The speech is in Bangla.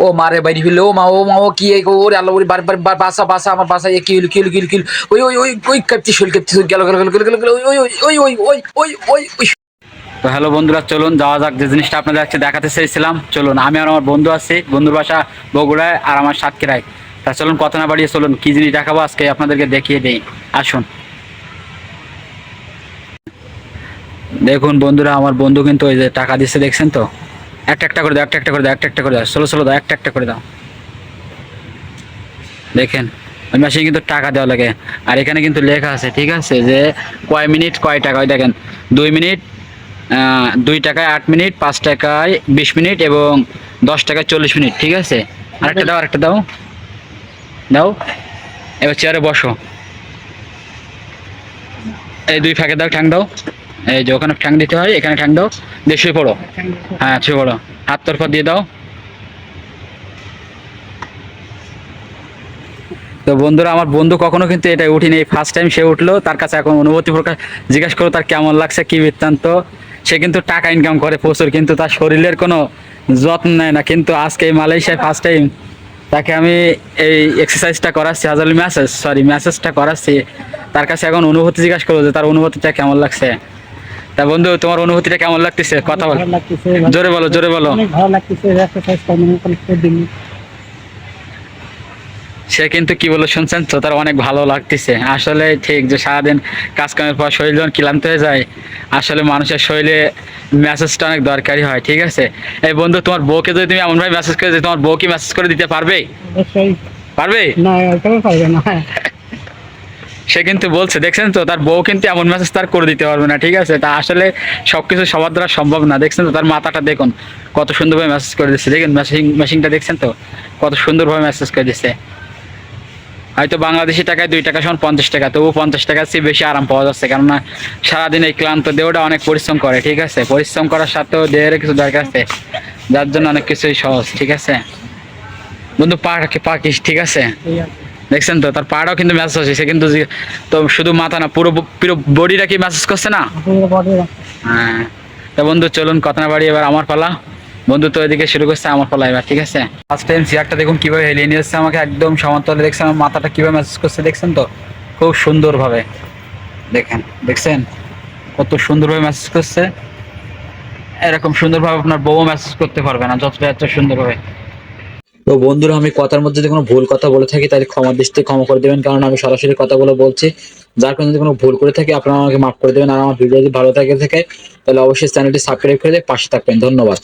ও মারে বাইরে ফেললো, ও মা, ও কি ওরে আল্লাহ, ওরে বাসা বাসা, আমার বাসা, কি হলো কি হলো কি হলো কি হলো? ওই কাটতে শরীর কাটতে গেল গেল গেল গেল গেল গেল, ওই। তো হ্যালো বন্ধুরা, চলুন যাওয়া যাক। যে জিনিসটা আপনাদের আজকে দেখাতে চেয়েছিলাম, চলুন। আমি আর আমার বন্ধু আছি, বন্ধুর বাসা বগুড়ায় আর আমার সাতক্ষীরায়। তা চলুন কথা না বাড়িয়ে চলুন কি জিনিস দেখাবো আজকে আপনাদেরকে দেখিয়ে দেই, আসুন। দেখুন বন্ধুরা, আমার বন্ধু কিন্তু ওই যে টাকা দিচ্ছে, দেখছেন তো? একটা একটা করে দাও, একটা একটা করে দাও, একটা একটা করে দাও, ষোলো ষোলো দাও, একটা একটা করে দাও। দেখেন, ওই মাসে কিন্তু টাকা দেওয়া লাগে। আর এখানে কিন্তু লেখা আছে, ঠিক আছে, যে কয় মিনিট কয় টাকা। ওই দেখেন, 2 মিনিট 2 টাকায় 8 মিনিট, 5 টাকায় 20 মিনিট এবং 10 টাকায় 40 মিনিট, ঠিক আছে। আরেকটা দাও, আরেকটা দাও, দাও। এবার চেয়ারে বসো, এই দুই ফাঁকে দাও, ঠ্যাং দাও। এই যে ওখানে ঠ্যাং দিতে হয়, এখানে ঠ্যাং দাও, দিয়ে শুয়ে পড়ো। হ্যাঁ, শুয়ে পড়ো, হাত তোর পর দিয়ে দাও। তো বন্ধুরা, আমার বন্ধু কখনো কিন্তু এটা উঠিনি, ফার্স্ট টাইম সে উঠলো। তার কাছে এখন অনুভূতি প্রকাশ জিজ্ঞাসা করো তার কেমন লাগছে, কি বৃত্তান্ত। সে কিন্তু টাকা ইনকাম করে প্রচুর, কিন্তু তার শরীরের কোনো যত্ন নেয় না। কিন্তু আজকে এই মালয়েশিয়ায় ফার্স্ট টাইম তাকে আমি এই এক্সারসাইজটা করাচ্ছি, হাজার ম্যাসেজটা করাচ্ছি। তার কাছে এখন অনুভূতি জিজ্ঞাসা করবো যে তার অনুভূতিটা কেমন লাগছে। তা বন্ধু, তোমার অনুভূতিটা কেমন লাগতেছে, কথা বল, ভালো লাগতেছে, জোরে বলো, জোরে বলো। অনেক ভালো লাগতেছে এক্সারসাইজ করতে। সে কিন্তু কি বলে শুনছেন তো, তার অনেক ভালো লাগতেছে। আসলে ঠিক যে সারাদিন কাজ কামের পর শরীর যখন ক্লান্ত হয়ে যায়, আসলে মানুষের শরীরে মেসেজটা অনেক দরকারি হয়, ঠিক আছে। এই বন্ধু, তোমার বউকে যদি তুমি এমনভাবে মেসেজ করে যে তোমার বউ কি মেসেজ করে দিতে পারবে? অবশ্যই। পারবে? না, কেন পারবে না? সে কিন্তু বলছে, দেখছেন তো, তার বউ কিন্তু এমন মেসেজ তার করে দিতে পারবে না, ঠিক আছে। তা আসলে সবকিছু সবার দ্বারা সম্ভব না। দেখছেন তো, তার মাথাটা দেখুন কত সুন্দরভাবে মেসেজ করে দিচ্ছে। দেখেন মেশিনটা দেখছেন তো, কত সুন্দরভাবে মেসেজ করে দিচ্ছে। হয়তো বাংলাদেশি টাকায় 2 টাকা সমান 50 টাকা, তবু 50 টাকার চেয়ে বেশি আরাম পাওয়া যাচ্ছে। কেননা সারাদিন এই ক্লান্ত দেহটা অনেক পরিশ্রম করে, ঠিক আছে। পরিশ্রম করার সাথেও দেহের কিছু দরকার আছে, যার জন্য অনেক কিছুই সহজ, ঠিক আছে। বন্ধু পাকিস, ঠিক আছে। দেখছেন তো, তার পাটাও কিন্তু ম্যাসেজ হচ্ছে। সে কিন্তু তো শুধু মাথা না, পুরো পুরো বডিটা কি ম্যাসেজ করছে না? হ্যাঁ। তা বন্ধু চলুন কথা না বাড়ি, এবার আমার পালা। বন্ধু তো এদিকে শুরু করছে, আমার পালা এবার, ঠিক আছে। ফার্স্ট টাইম চেয়ারটা দেখুন কিভাবে হেলিয়ে নিয়ে এসছে আমাকে একদম সমান্তরালে। দেখছেন আমার মাথাটা কিভাবে মেসেজ করছে, দেখছেন তো, খুব সুন্দরভাবে। দেখেন, দেখছেন কত সুন্দরভাবে মেসেজ করছে। এরকম সুন্দরভাবে আপনার বউ মেসেজ করতে পারবে না, যতটা এত সুন্দরভাবে। তো বন্ধুরা, আমি কথার মধ্যে যদি কোনো ভুল কথা বলে থাকি তাহলে ক্ষমা দৃষ্টি ক্ষমা করে দেবেন, কারণ আমি সরাসরি কথাগুলো বলছি। যার কারণে যদি কোনো ভুল করে থাকি আপনারা আমাকে মাফ করে দেবেন। আর আমার ভিডিও যদি ভালো থাকে তাহলে অবশ্যই চ্যানেলটি সাবস্ক্রাইব করে দিয়ে পাশে থাকবেন। ধন্যবাদ।